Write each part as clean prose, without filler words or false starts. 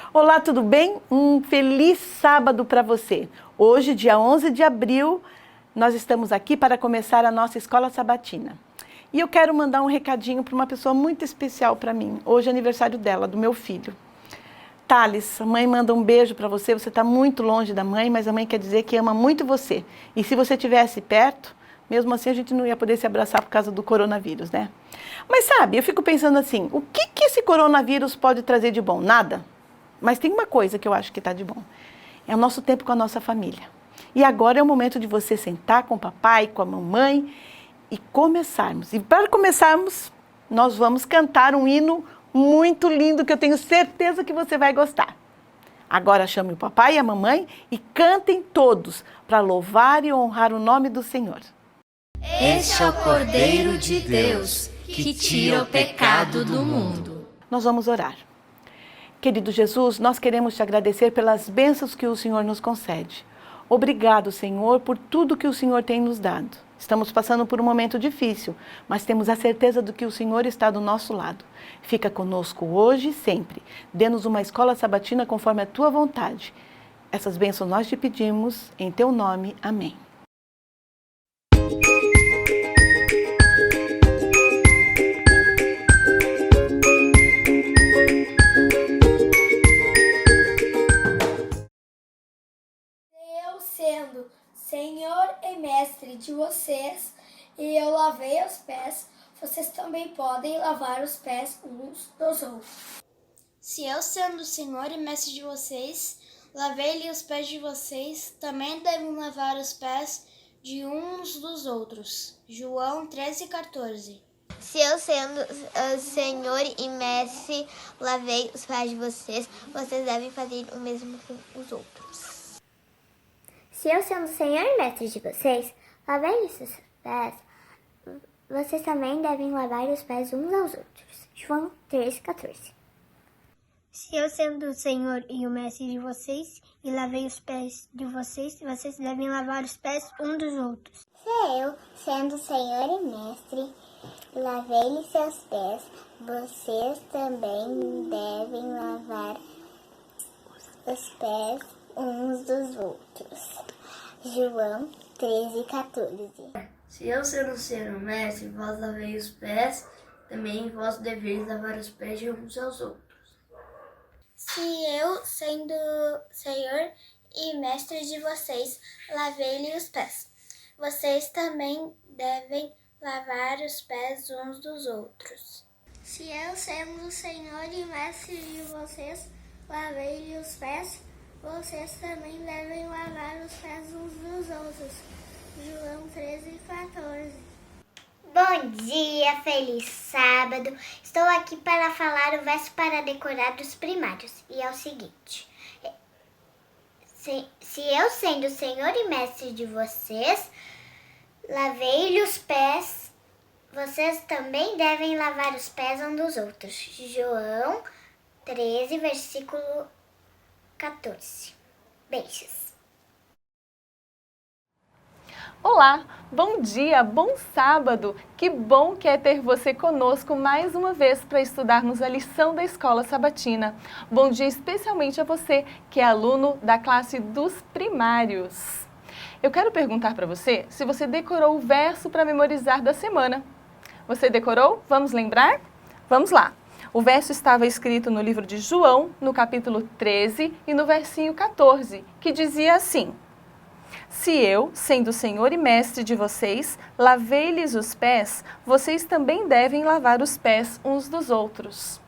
Olá, tudo bem? Um feliz sábado para você. Hoje, dia 11 de abril, nós estamos aqui para começar a nossa escola sabatina. E eu quero mandar um recadinho para uma pessoa muito especial para mim. Hoje é aniversário dela, do meu filho. Thales, a mãe manda um beijo para você. Você está muito longe da mãe, mas a mãe quer dizer que ama muito você. E se você estivesse perto, mesmo assim a gente não ia poder se abraçar por causa do coronavírus, né? Mas sabe, eu fico pensando assim, o que esse coronavírus pode trazer de bom? Nada. Mas tem uma coisa que eu acho que está de bom. É o nosso tempo com a nossa família. E agora é o momento de você sentar com o papai, com a mamãe e começarmos. E para começarmos, nós vamos cantar um hino muito lindo que eu tenho certeza que você vai gostar. Agora chame o papai e a mamãe e cantem todos para louvar e honrar o nome do Senhor. Este é o Cordeiro de Deus, que tira o pecado do mundo. Nós vamos orar. Querido Jesus, nós queremos te agradecer pelas bênçãos que o Senhor nos concede. Obrigado, Senhor, por tudo que o Senhor tem nos dado. Estamos passando por um momento difícil, mas temos a certeza de que o Senhor está do nosso lado. Fica conosco hoje e sempre. Dê-nos uma escola sabatina conforme a tua vontade. Essas bênçãos nós te pedimos, em teu nome. Amém. Sendo Senhor e Mestre de vocês, e eu lavei os pés, vocês também podem lavar os pés uns dos outros. Se eu, sendo Senhor e Mestre de vocês, lavei-lhe os pés de vocês, também devem lavar os pés de uns dos outros. João 13:14. Se eu, sendo Senhor e Mestre, lavei os pés de vocês, vocês devem fazer o mesmo com os outros. Se eu, sendo Senhor e Mestre de vocês, lavei os pés, vocês também devem lavar os pés uns aos outros. João 13:14. Se eu, sendo o Senhor e o Mestre de vocês, e lavei os pés de vocês, vocês devem lavar os pés uns dos outros. Se eu, sendo Senhor e Mestre, lavei-lhe seus pés, vocês também devem lavar os pés uns dos outros. João 13:14. Se eu, sendo o Senhor Mestre, vós lavei os pés, também vós deveis lavar os pés de uns aos outros. Se eu, sendo Senhor e Mestre de vocês, lavei-lhe os pés, vocês também devem lavar os pés uns dos outros. Se eu, sendo Senhor e Mestre de vocês, lavei-lhe os pés, vocês também devem lavar os pés uns dos outros. João 13:14. Bom dia, feliz sábado. Estou aqui para falar o verso para decorar dos primários. E é o seguinte. Se eu, sendo Senhor e Mestre de vocês, lavei-lhe os pés, vocês também devem lavar os pés uns dos outros. João 13, versículo 14. Beijos. Olá, bom dia, bom sábado! Que bom que é ter você conosco mais uma vez para estudarmos a lição da Escola Sabatina. Bom dia especialmente a você que é aluno da classe dos primários. Eu quero perguntar para você se você decorou o verso para memorizar da semana. Você decorou? Vamos lembrar? Vamos lá! O verso estava escrito no livro de João, no capítulo 13 e no versinho 14, que dizia assim: Se eu, sendo Senhor e Mestre de vocês, lavei-lhes os pés, vocês também devem lavar os pés uns dos outros.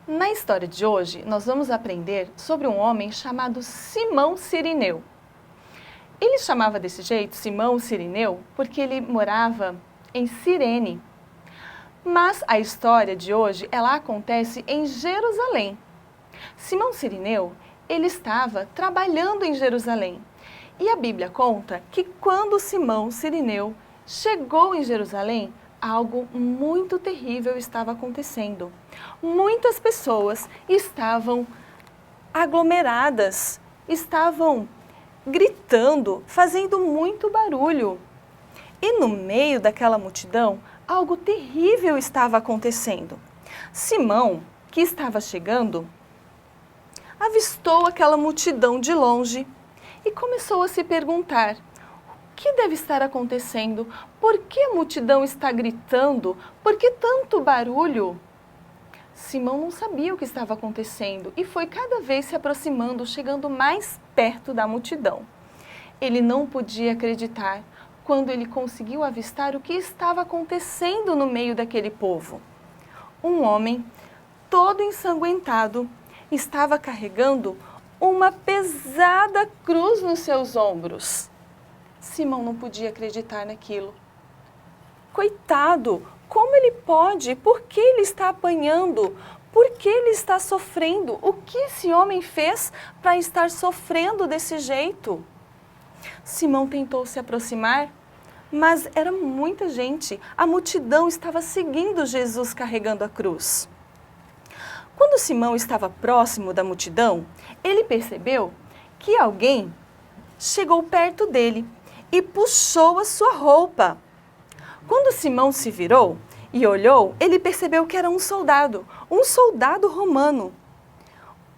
Na história de hoje, nós vamos aprender sobre um homem chamado Simão Cirineu. Ele chamava desse jeito, Simão Cirineu, porque ele morava em Cirene. Mas a história de hoje, ela acontece em Jerusalém. Simão Cirineu, ele estava trabalhando em Jerusalém. E a Bíblia conta que quando Simão Cirineu chegou em Jerusalém, algo muito terrível estava acontecendo. Muitas pessoas estavam aglomeradas, estavam gritando, fazendo muito barulho. E no meio daquela multidão, algo terrível estava acontecendo. Simão, que estava chegando, avistou aquela multidão de longe e começou a se perguntar: o que deve estar acontecendo? Por que a multidão está gritando? Por que tanto barulho? Simão não sabia o que estava acontecendo e foi cada vez se aproximando, chegando mais perto da multidão. Ele não podia acreditar quando ele conseguiu avistar o que estava acontecendo no meio daquele povo. Um homem, todo ensanguentado, estava carregando uma pesada cruz nos seus ombros. Simão não podia acreditar naquilo. Coitado! Como ele pode? Por que ele está apanhando? Por que ele está sofrendo? O que esse homem fez para estar sofrendo desse jeito? Simão tentou se aproximar, mas era muita gente. A multidão estava seguindo Jesus carregando a cruz. Quando Simão estava próximo da multidão, ele percebeu que alguém chegou perto dele e puxou a sua roupa. Quando Simão se virou e olhou, ele percebeu que era um soldado romano.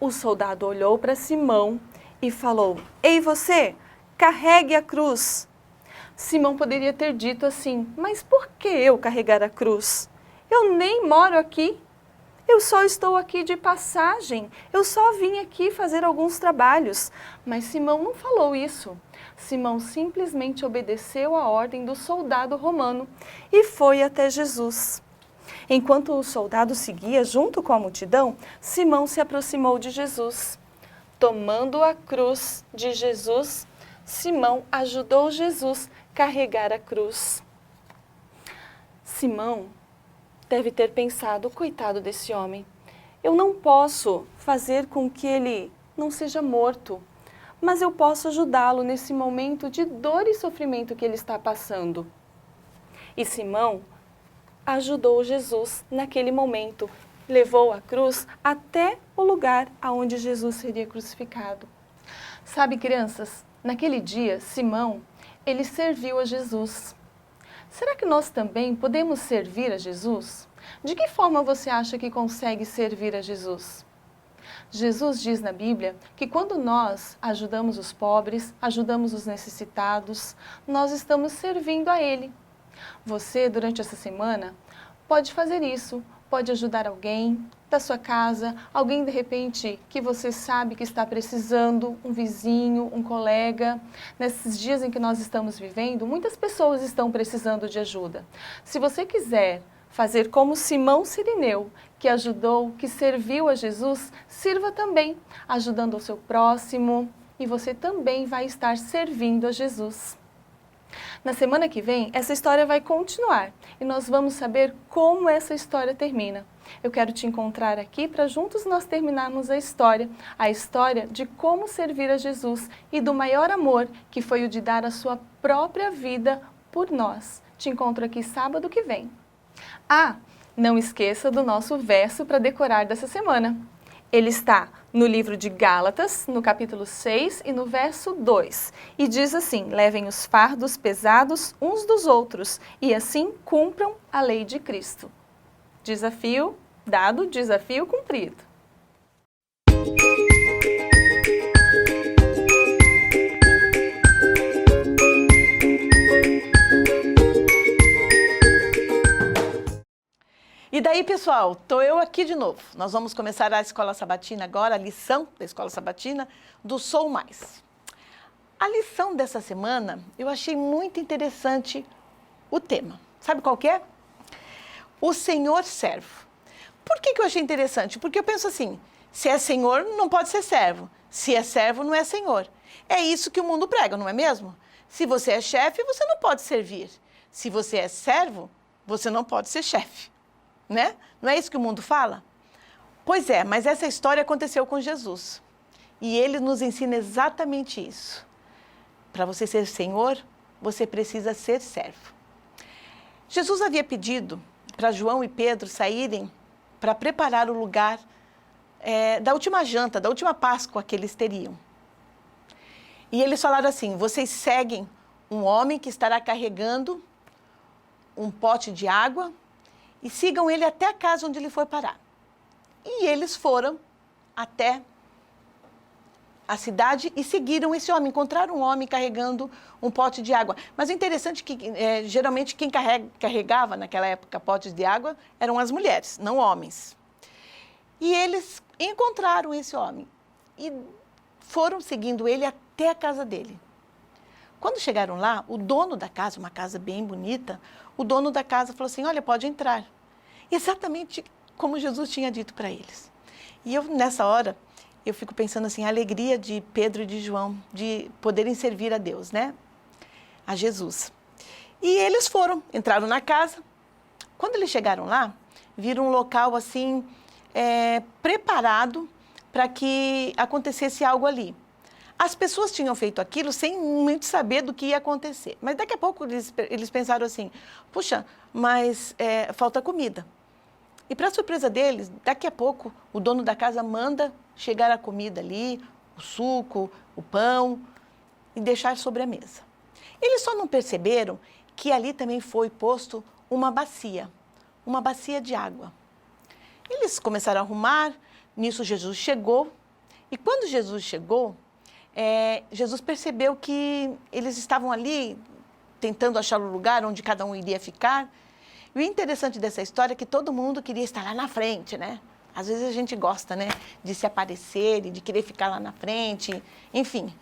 O soldado olhou para Simão e falou: "Ei você, carregue a cruz." Simão poderia ter dito assim: "Mas por que eu carregar a cruz? Eu nem moro aqui. Eu só estou aqui de passagem. Eu só vim aqui fazer alguns trabalhos." Mas Simão não falou isso. Simão simplesmente obedeceu a ordem do soldado romano e foi até Jesus. Enquanto o soldado seguia junto com a multidão, Simão se aproximou de Jesus. Tomando a cruz de Jesus, Simão ajudou Jesus a carregar a cruz. Simão deve ter pensado: coitado desse homem, eu não posso fazer com que ele não seja morto, mas eu posso ajudá-lo nesse momento de dor e sofrimento que ele está passando. E Simão ajudou Jesus naquele momento, levou a cruz até o lugar aonde Jesus seria crucificado. Sabe, crianças, naquele dia, Simão, ele serviu a Jesus. Será que nós também podemos servir a Jesus? De que forma você acha que consegue servir a Jesus? Jesus diz na Bíblia que quando nós ajudamos os pobres, ajudamos os necessitados, nós estamos servindo a Ele. Você, durante essa semana, pode fazer isso, pode ajudar alguém da sua casa, alguém de repente que você sabe que está precisando, um vizinho, um colega. Nesses dias em que nós estamos vivendo, muitas pessoas estão precisando de ajuda. Se você quiser fazer como Simão Cirineu, que ajudou, que serviu a Jesus, sirva também, ajudando o seu próximo, e você também vai estar servindo a Jesus. Na semana que vem, essa história vai continuar e nós vamos saber como essa história termina. Eu quero te encontrar aqui para juntos nós terminarmos a história de como servir a Jesus e do maior amor que foi o de dar a sua própria vida por nós. Te encontro aqui sábado que vem. Ah, não esqueça do nosso verso para decorar dessa semana. Ele está no livro de Gálatas, no capítulo 6 e no verso 2. E diz assim: levem os fardos pesados uns dos outros e assim cumpram a lei de Cristo. Desafio dado, desafio cumprido. E daí, pessoal, estou eu aqui de novo. Nós vamos começar a Escola Sabatina agora, a lição da Escola Sabatina do Sou Mais. A lição dessa semana, eu achei muito interessante o tema. Sabe qual que é? O Senhor servo. Por que eu achei interessante? Porque eu penso assim, se é Senhor, não pode ser servo. Se é servo, não é Senhor. É isso que o mundo prega, não é mesmo? Se você é chefe, você não pode servir. Se você é servo, você não pode ser chefe. Né? Não é isso que o mundo fala? Pois é, mas essa história aconteceu com Jesus. E ele nos ensina exatamente isso. Para você ser Senhor, você precisa ser servo. Jesus havia pedido para João e Pedro saírem para preparar o lugar da última janta, da última Páscoa que eles teriam. E eles falaram assim: vocês seguem um homem que estará carregando um pote de água e sigam ele até a casa onde ele foi parar. E eles foram até a cidade e seguiram esse homem, encontraram um homem carregando um pote de água. Mas o interessante é que, geralmente, quem carregava naquela época potes de água eram as mulheres, não homens. E eles encontraram esse homem e foram seguindo ele até a casa dele. Quando chegaram lá, o dono da casa, uma casa bem bonita, o dono da casa falou assim, olha, pode entrar. Exatamente como Jesus tinha dito para eles. E eu, nessa hora, eu fico pensando assim, a alegria de Pedro e de João de poderem servir a Deus, né? A Jesus. E eles entraram na casa. Quando eles chegaram lá, viram um local assim, preparado para que acontecesse algo ali. As pessoas tinham feito aquilo sem muito saber do que ia acontecer. Mas daqui a pouco eles pensaram assim, puxa, mas falta comida. E para surpresa deles, daqui a pouco o dono da casa manda chegar a comida ali, o suco, o pão e deixar sobre a mesa. Eles só não perceberam que ali também foi posto uma bacia de água. Eles começaram a arrumar, nisso Jesus chegou e quando Jesus chegou, Jesus percebeu que eles estavam ali tentando achar o lugar onde cada um iria ficar. E o interessante dessa história é que todo mundo queria estar lá na frente, né? Às vezes a gente gosta, né, de se aparecer e de querer ficar lá na frente. Enfim,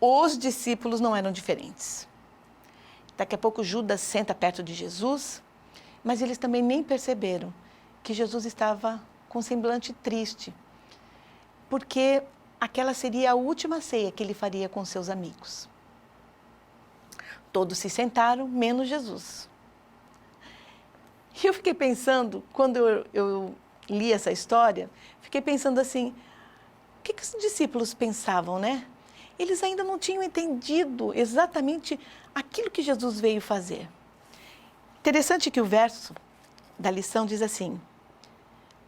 os discípulos não eram diferentes. Daqui a pouco Judas senta perto de Jesus, mas eles também nem perceberam que Jesus estava com um semblante triste, porque aquela seria a última ceia que ele faria com seus amigos. Todos se sentaram, menos Jesus. E eu fiquei pensando, quando eu li essa história, fiquei pensando assim, o que os discípulos pensavam, né? Eles ainda não tinham entendido exatamente aquilo que Jesus veio fazer. Interessante que o verso da lição diz assim,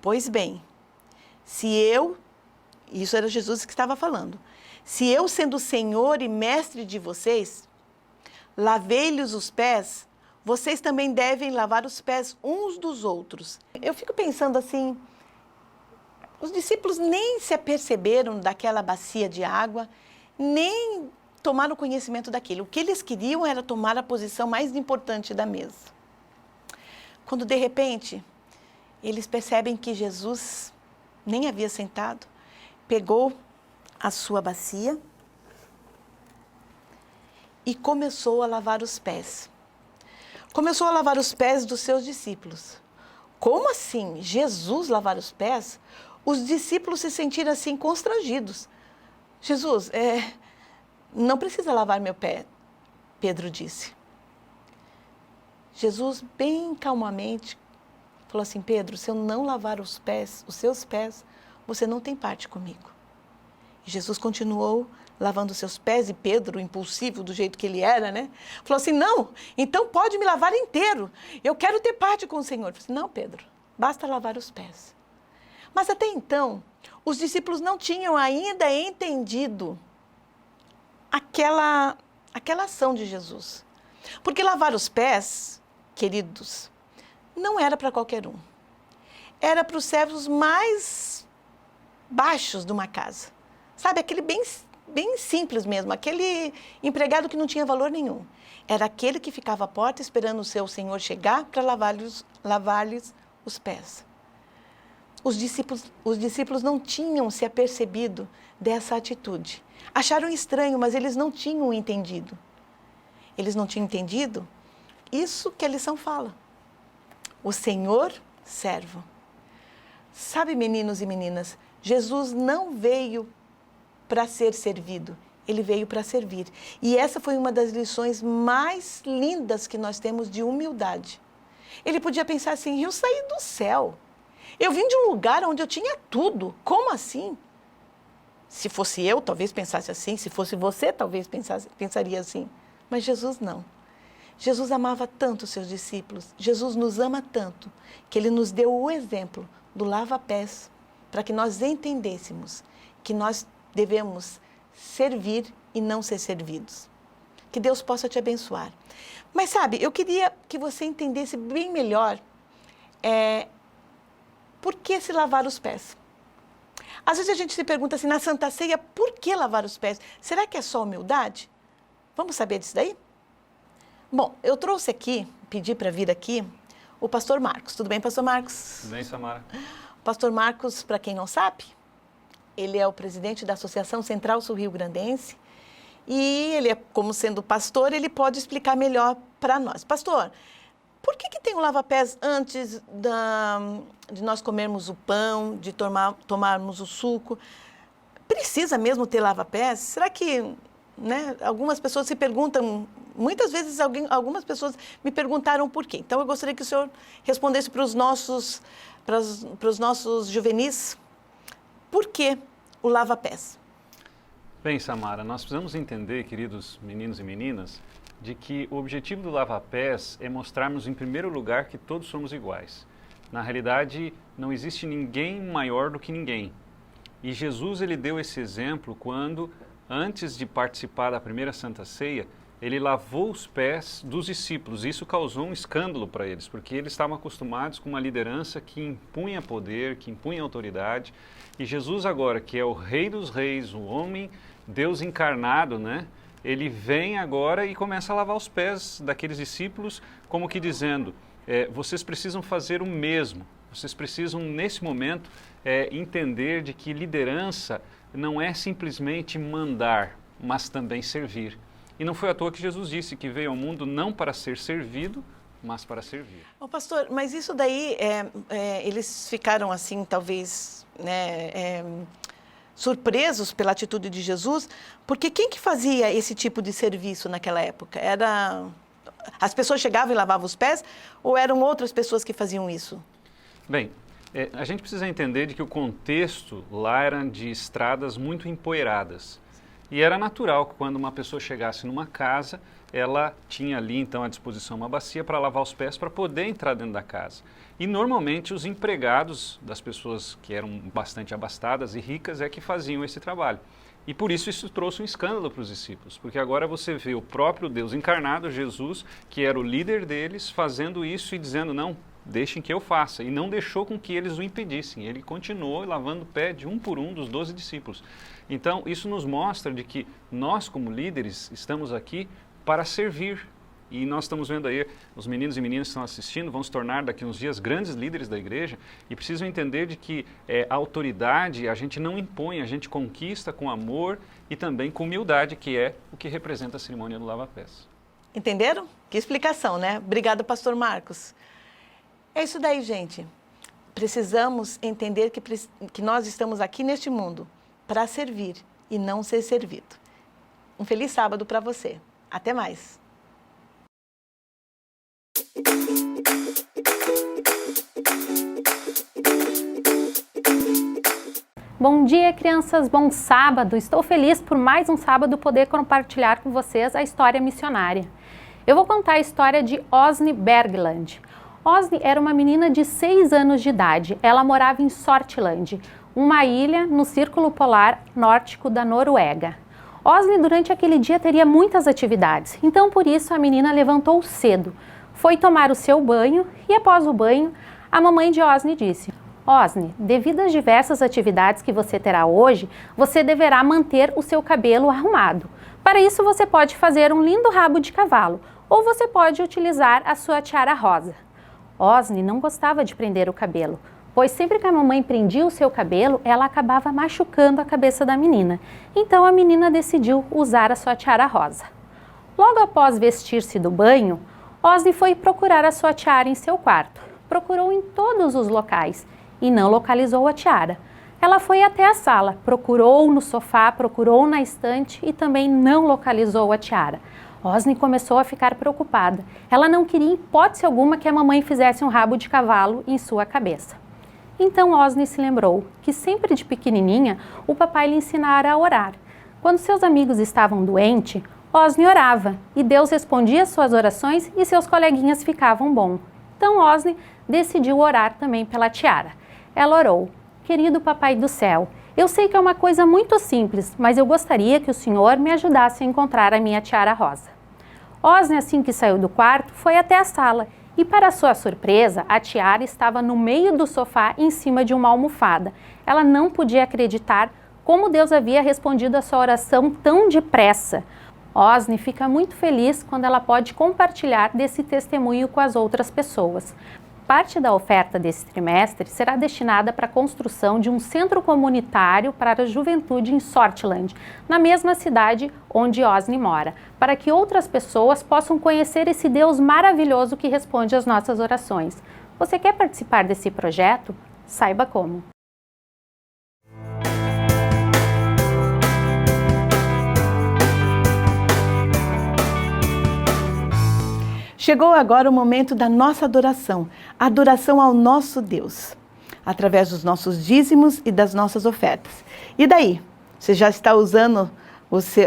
pois bem, isso era Jesus que estava falando, se eu, sendo Senhor e Mestre de vocês, lavei-lhes os pés, vocês também devem lavar os pés uns dos outros. Eu fico pensando assim, os discípulos nem se aperceberam daquela bacia de água, nem tomaram conhecimento daquilo. O que eles queriam era tomar a posição mais importante da mesa. Quando, de repente, eles percebem que Jesus nem havia sentado, pegou a sua bacia e começou a lavar os pés. Começou a lavar os pés dos seus discípulos. Como assim? Jesus lavar os pés? Os discípulos se sentiram assim constrangidos. Jesus, não precisa lavar meu pé, Pedro disse. Jesus, bem calmamente, falou assim, Pedro, se eu não lavar os seus pés, você não tem parte comigo. E Jesus continuou lavando seus pés, e Pedro, impulsivo do jeito que ele era, né? Falou assim, não, então pode me lavar inteiro, eu quero ter parte com o Senhor. Eu falei assim, não, Pedro, basta lavar os pés. Mas até então, os discípulos não tinham ainda entendido aquela ação de Jesus. Porque lavar os pés, queridos, não era para qualquer um. Era para os servos mais baixos de uma casa. Sabe, aquele bem simples mesmo, aquele empregado que não tinha valor nenhum. Era aquele que ficava à porta esperando o seu senhor chegar para lavar-lhes os pés. Os discípulos não tinham se apercebido dessa atitude. Acharam estranho, mas eles não tinham entendido. Eles não tinham entendido isso que a lição fala. O Senhor servo. Sabe, meninos e meninas, Jesus não veio para ser servido, ele veio para servir. E essa foi uma das lições mais lindas que nós temos de humildade. Ele podia pensar assim, eu saí do céu, eu vim de um lugar onde eu tinha tudo, como assim? Se fosse eu, talvez pensasse assim, se fosse você, talvez pensaria assim. Mas Jesus não. Jesus amava tanto os seus discípulos, Jesus nos ama tanto, que ele nos deu o exemplo do lava-pés, para que nós entendêssemos que nós devemos servir e não ser servidos. Que Deus possa te abençoar. Mas sabe, eu queria que você entendesse bem melhor por que se lavar os pés. Às vezes a gente se pergunta assim, na Santa Ceia, por que lavar os pés? Será que é só humildade? Vamos saber disso daí? Bom, eu trouxe aqui, pedi para vir aqui, o pastor Marcos. Tudo bem, pastor Marcos? Tudo bem, Samara. O pastor Marcos, para quem não sabe, ele é o presidente da Associação Central Sul Rio Grandense e ele, como sendo pastor, ele pode explicar melhor para nós. Pastor, por que tem o lava-pés antes de nós comermos o pão, de tomarmos o suco? Precisa mesmo ter lava-pés? Será que, né, algumas pessoas se perguntam, muitas vezes algumas pessoas me perguntaram por quê. Então eu gostaria que o senhor respondesse para os nossos juvenis, por que o lava-pés? Bem, Samara, nós precisamos entender, queridos meninos e meninas, de que o objetivo do lava-pés é mostrarmos, em primeiro lugar, que todos somos iguais. Na realidade, não existe ninguém maior do que ninguém. E Jesus, ele deu esse exemplo quando, antes de participar da primeira Santa Ceia, ele lavou os pés dos discípulos. Isso causou um escândalo para eles, porque eles estavam acostumados com uma liderança que impunha poder, que impunha autoridade. E Jesus agora, que é o Rei dos Reis, o homem, Deus encarnado, né? Ele vem agora e começa a lavar os pés daqueles discípulos, como que dizendo, vocês precisam fazer o mesmo. Vocês precisam, nesse momento, entender de que liderança não é simplesmente mandar, mas também servir. E não foi à toa que Jesus disse que veio ao mundo não para ser servido, mas para servir. Ô, pastor, mas isso daí, eles ficaram assim, talvez, né, surpresos pela atitude de Jesus, porque quem que fazia esse tipo de serviço naquela época? As pessoas chegavam e lavavam os pés ou eram outras pessoas que faziam isso? Bem, a gente precisa entender de que o contexto lá era de estradas muito empoeiradas. E era natural que quando uma pessoa chegasse numa casa, ela tinha ali então à disposição uma bacia para lavar os pés para poder entrar dentro da casa. E normalmente os empregados das pessoas que eram bastante abastadas e ricas é que faziam esse trabalho. E por isso trouxe um escândalo para os discípulos, porque agora você vê o próprio Deus encarnado, Jesus, que era o líder deles, fazendo isso e dizendo, não, deixem que eu faça. E não deixou com que eles o impedissem. Ele continuou lavando o pé de um por um dos 12 discípulos. Então, isso nos mostra de que nós, como líderes, estamos aqui para servir. E nós estamos vendo aí, os meninos e meninas que estão assistindo vão se tornar daqui uns dias grandes líderes da igreja e precisam entender de que a autoridade a gente não impõe, a gente conquista com amor e também com humildade, que é o que representa a cerimônia do lava-pés. Entenderam? Que explicação, né? Obrigada, pastor Marcos. É isso daí, gente. Precisamos entender que nós estamos aqui neste mundo para servir e não ser servido. Um feliz sábado para você. Até mais. Bom dia, crianças, bom sábado. Estou feliz por mais um sábado poder compartilhar com vocês a história missionária. Eu vou contar a história de Åsne Bergland. Åsne era uma menina de 6 anos de idade. Ela morava em Sortland, uma ilha no Círculo Polar Nórdico da Noruega. Åsne, durante aquele dia, teria muitas atividades, então por isso a menina levantou cedo, foi tomar o seu banho e após o banho, a mamãe de Åsne disse: Åsne, devido às diversas atividades que você terá hoje, você deverá manter o seu cabelo arrumado. Para isso você pode fazer um lindo rabo de cavalo ou você pode utilizar a sua tiara rosa. Åsne não gostava de prender o cabelo, pois sempre que a mamãe prendia o seu cabelo, ela acabava machucando a cabeça da menina. Então a menina decidiu usar a sua tiara rosa. Logo após vestir-se do banho, Åsne foi procurar a sua tiara em seu quarto. Procurou em todos os locais e não localizou a tiara. Ela foi até a sala, procurou no sofá, procurou na estante e também não localizou a tiara. Åsne começou a ficar preocupada. Ela não queria, em hipótese alguma, que a mamãe fizesse um rabo de cavalo em sua cabeça. Então Åsne se lembrou que sempre de pequenininha o papai lhe ensinara a orar. Quando seus amigos estavam doentes, Åsne orava e Deus respondia suas orações e seus coleguinhas ficavam bom. Então Åsne decidiu orar também pela tiara. Ela orou: querido papai do céu, eu sei que é uma coisa muito simples, mas eu gostaria que o senhor me ajudasse a encontrar a minha tiara rosa. Åsne, assim que saiu do quarto, foi até a sala E para sua surpresa, a Tiara estava no meio do sofá em cima de uma almofada. Ela não podia acreditar como Deus havia respondido a sua oração tão depressa. Osni fica muito feliz quando ela pode compartilhar desse testemunho com as outras pessoas. Parte da oferta desse trimestre será destinada para a construção de um centro comunitário para a juventude em Sortland, na mesma cidade onde Osni mora, para que outras pessoas possam conhecer esse Deus maravilhoso que responde às nossas orações. Você quer participar desse projeto? Saiba como. Chegou agora o momento da nossa adoração, a adoração ao nosso Deus, através dos nossos dízimos e das nossas ofertas. E daí? Você já está usando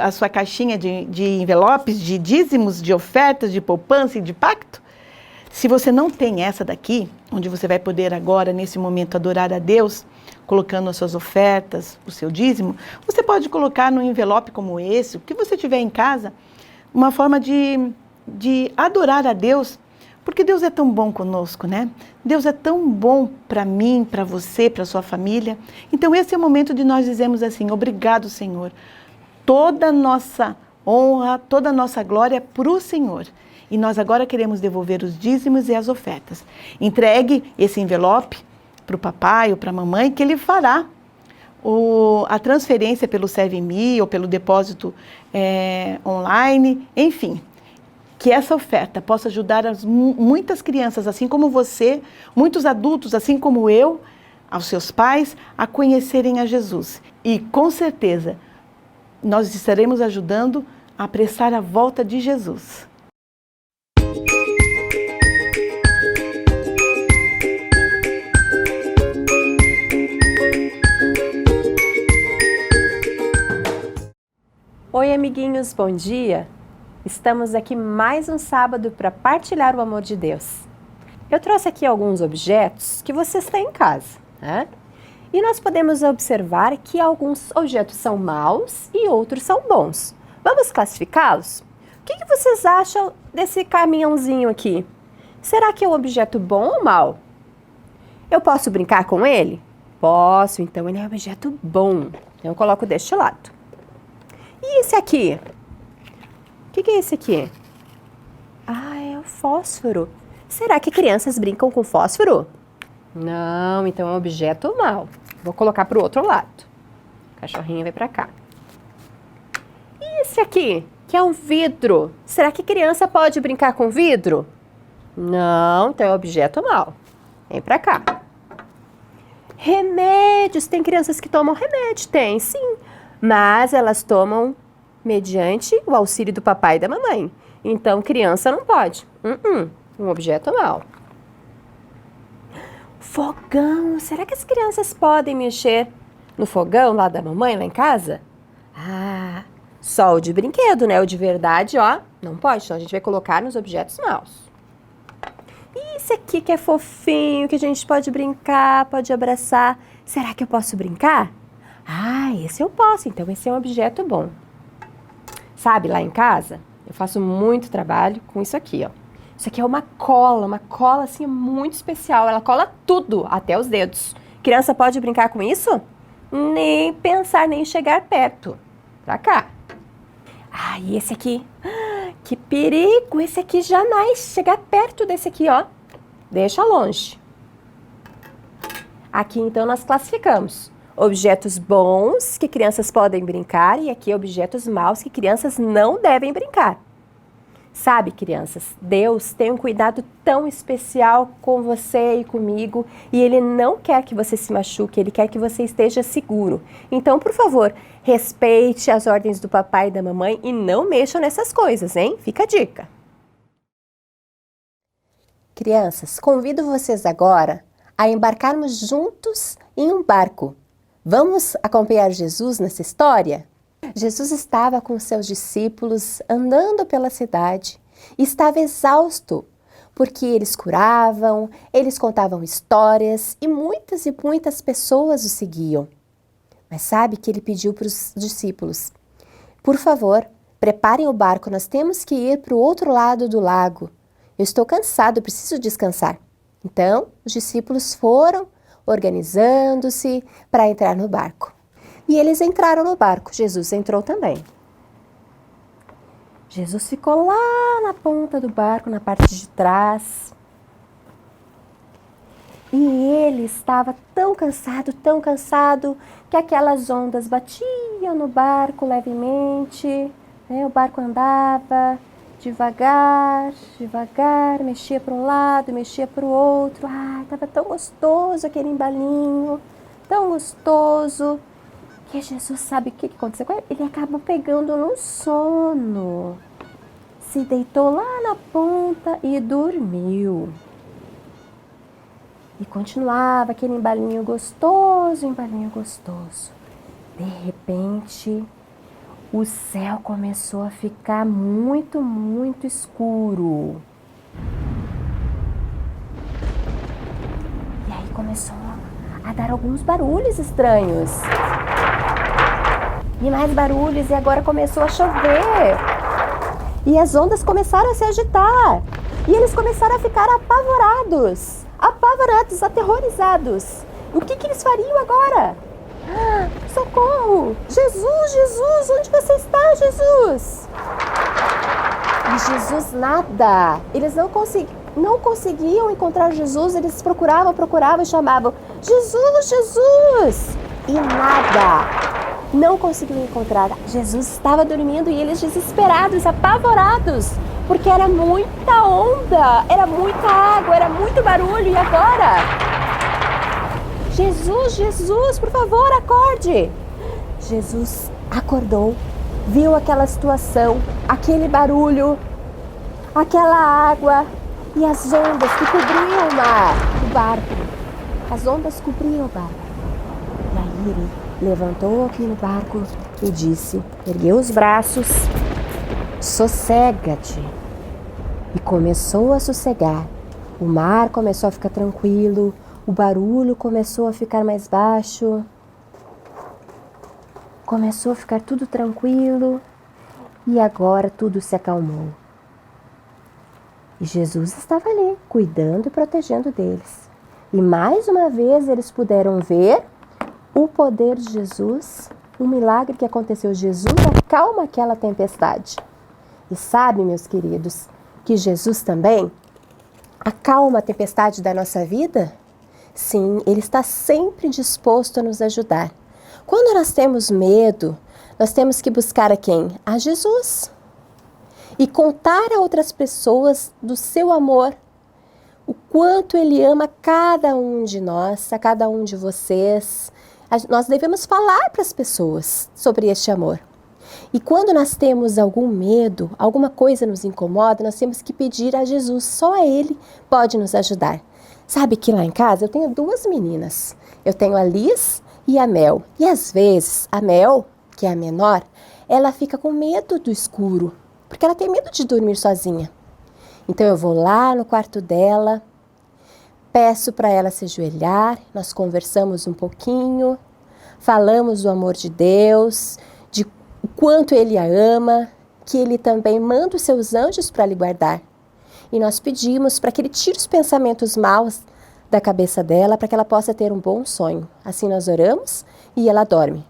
a sua caixinha de envelopes, de dízimos, de ofertas, de poupança e de pacto? Se você não tem essa daqui, onde você vai poder agora, nesse momento, adorar a Deus, colocando as suas ofertas, o seu dízimo, você pode colocar num envelope como esse, o que você tiver em casa, uma forma de adorar a Deus, porque Deus é tão bom conosco, né? Deus é tão bom para mim, para você, para sua família. Então esse é o momento de nós dizermos assim: obrigado, Senhor. Toda a nossa honra, toda a nossa glória é para o Senhor. E nós agora queremos devolver os dízimos e as ofertas. Entregue esse envelope para o papai ou para a mamãe, que ele fará a transferência pelo Serve-me ou pelo depósito online, enfim. Que essa oferta possa ajudar muitas crianças, assim como você, muitos adultos, assim como eu, aos seus pais, a conhecerem a Jesus. E, com certeza, nós estaremos ajudando a apressar a volta de Jesus. Oi, amiguinhos, bom dia! Estamos aqui mais um sábado para partilhar o amor de Deus. Eu trouxe aqui alguns objetos que vocês têm em casa, né? E nós podemos observar que alguns objetos são maus e outros são bons. Vamos classificá-los? O que vocês acham desse caminhãozinho aqui? Será que é um objeto bom ou mau? Eu posso brincar com ele? Posso, então ele é um objeto bom. Eu coloco deste lado. E esse aqui? O que é esse aqui? Ah, é o fósforo. Será que crianças brincam com fósforo? Não, então é um objeto mau. Vou colocar para o outro lado. O cachorrinho vai para cá. E esse aqui, que é um vidro. Será que criança pode brincar com vidro? Não, então é um objeto mau. Vem para cá. Remédios. Tem crianças que tomam remédio? Tem, sim. Mas elas tomam mediante o auxílio do papai e da mamãe. Então, criança não pode. Um objeto mau. Fogão. Será que as crianças podem mexer no fogão lá da mamãe, lá em casa? Ah, só o de brinquedo, né? O de verdade, ó, não pode. Então, a gente vai colocar nos objetos maus. E esse aqui que é fofinho, que a gente pode brincar, pode abraçar. Será que eu posso brincar? Ah, esse eu posso. Então, esse é um objeto bom. Sabe, lá em casa, eu faço muito trabalho com isso aqui, ó. Isso aqui é uma cola assim muito especial. Ela cola tudo, até os dedos. Criança pode brincar com isso? Nem pensar, nem chegar perto. Pra cá. Ah, e esse aqui? Que perigo! Esse aqui jamais chegar perto desse aqui, ó. Deixa longe. Aqui, então, nós classificamos objetos bons que crianças podem brincar e aqui objetos maus que crianças não devem brincar. Sabe, crianças, Deus tem um cuidado tão especial com você e comigo e Ele não quer que você se machuque, Ele quer que você esteja seguro. Então, por favor, respeite as ordens do papai e da mamãe e não mexa nessas coisas, hein? Fica a dica. Crianças, convido vocês agora a embarcarmos juntos em um barco. Vamos acompanhar Jesus nessa história? Jesus estava com seus discípulos andando pela cidade e estava exausto, porque eles curavam, eles contavam histórias e muitas pessoas o seguiam. Mas sabe que ele pediu para os discípulos: por favor, preparem o barco, nós temos que ir para o outro lado do lago. eu estou cansado, preciso descansar. Então, os discípulos foram organizando-se para entrar no barco. E eles entraram no barco, Jesus entrou também. Jesus ficou lá na ponta do barco, na parte de trás. E ele estava tão cansado, que aquelas ondas batiam no barco levemente, né? O barco andava devagar, mexia para um lado, mexia para o outro. Ai, estava tão gostoso aquele embalinho, tão gostoso, que Jesus, sabe o que aconteceu com ele? Ele acabou pegando no sono, se deitou lá na ponta e dormiu. E continuava aquele embalinho gostoso. De repente, o céu começou a ficar muito escuro. E aí começou a dar alguns barulhos estranhos. E mais barulhos, e agora começou a chover. E as ondas começaram a se agitar. E eles começaram a ficar apavorados, aterrorizados. O que eles fariam agora? Socorro! Jesus, onde você está, Jesus? E Jesus nada. Eles não conseguiam encontrar Jesus, eles procuravam e chamavam: Jesus! E nada. Não conseguiam encontrar. Jesus estava dormindo e eles desesperados, apavorados, porque era muita onda, era muita água, era muito barulho. E agora? Jesus, por favor, acorde! Jesus acordou, viu aquela situação, aquele barulho, aquela água e as ondas que cobriam o barco. As ondas cobriam o barco. E aí ele levantou aqui no barco e disse, ergueu os braços: sossega-te. E começou a sossegar. O mar começou a ficar tranquilo, o barulho começou a ficar mais baixo. Começou a ficar tudo tranquilo e agora tudo se acalmou. E Jesus estava ali, cuidando e protegendo deles. E mais uma vez eles puderam ver o poder de Jesus, o milagre que aconteceu. Jesus acalma aquela tempestade. E sabe, meus queridos, que Jesus também acalma a tempestade da nossa vida? Sim, Ele está sempre disposto a nos ajudar. Quando nós temos medo, nós temos que buscar a quem? A Jesus. E contar a outras pessoas do seu amor, o quanto Ele ama cada um de nós, a cada um de vocês. Nós devemos falar para as pessoas sobre este amor. E quando nós temos algum medo, alguma coisa nos incomoda, nós temos que pedir a Jesus. Só Ele pode nos ajudar. Sabe que lá em casa eu tenho duas meninas. Eu tenho a Liz e a Mel. E às vezes a Mel, que é a menor, ela fica com medo do escuro, porque ela tem medo de dormir sozinha. Então eu vou lá no quarto dela, peço para ela se ajoelhar, nós conversamos um pouquinho, falamos do amor de Deus, de o quanto Ele a ama, que Ele também manda os seus anjos para lhe guardar. E nós pedimos para que Ele tire os pensamentos maus da cabeça dela, para que ela possa ter um bom sonho. Assim nós oramos e ela dorme.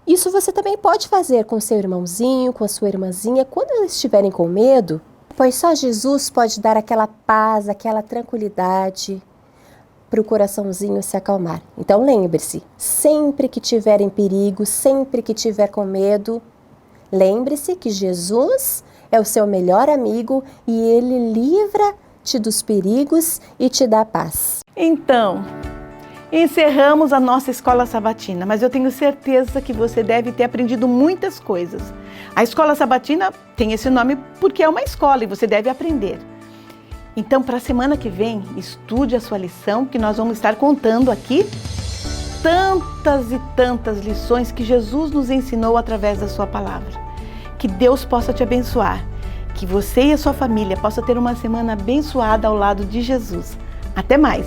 Isso você também pode fazer com seu irmãozinho, com a sua irmãzinha, quando eles estiverem com medo, pois só Jesus pode dar aquela paz, aquela tranquilidade para o coraçãozinho se acalmar. Então lembre-se, sempre que tiver em perigo, sempre que tiver com medo, lembre-se que Jesus é o seu melhor amigo e Ele livra-te dos perigos e te dá paz. Então, encerramos a nossa escola sabatina, mas eu tenho certeza que você deve ter aprendido muitas coisas. A escola sabatina tem esse nome porque é uma escola e você deve aprender. Então, para a semana que vem, estude a sua lição, que nós vamos estar contando aqui tantas e tantas lições que Jesus nos ensinou através da sua palavra. Que Deus possa te abençoar, que você e a sua família possam ter uma semana abençoada ao lado de Jesus. Até mais!